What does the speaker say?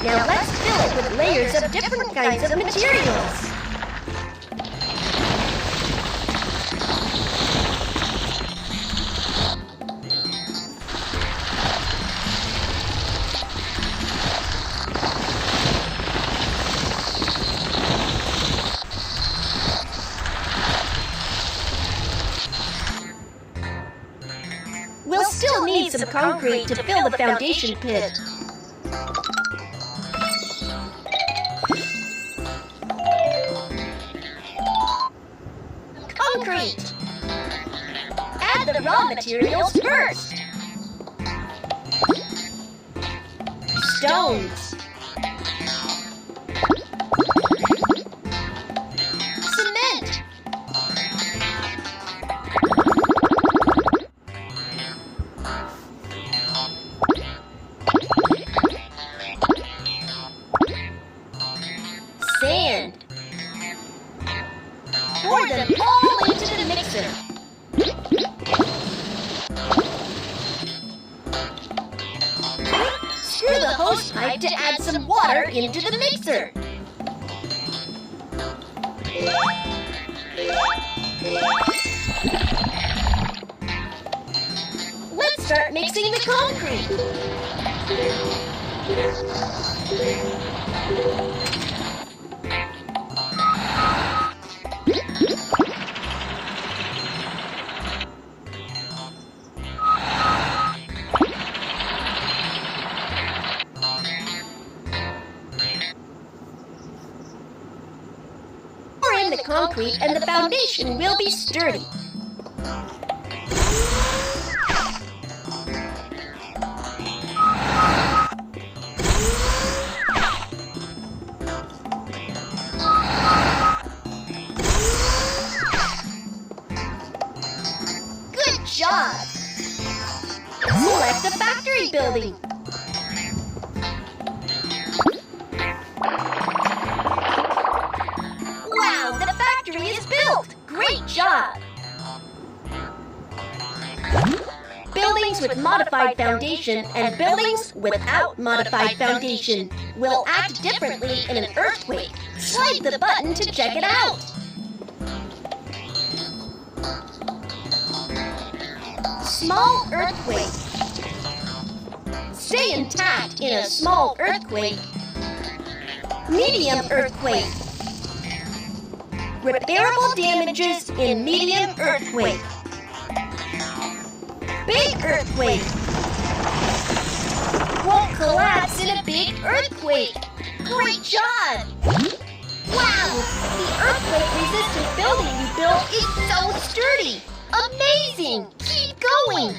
Now let's fill it with layers of different kinds of materials. We'll still need some concrete to fill the foundation pit. Concrete! Add the raw materials first. Stones. Cement. Sand. Pour them all into the mixer. Screw the hose pipe to add some water into the mixer. Let's start mixing the concrete. Pour in the concrete and the foundation will be sturdy. Good job! Select the factory building. Wow, the factory is built! Great job! Buildings with modified foundation and buildings without modified foundation will act differently in an earthquake. Slide the button to check it out. Small earthquake. Stay intact in a small earthquake. Medium earthquake. Repairable damages in medium earthquake. Big earthquake. Won't collapse in a big earthquake. Great job! Wow! The earthquake-resistant building you built is so sturdy! Amazing! Keep going!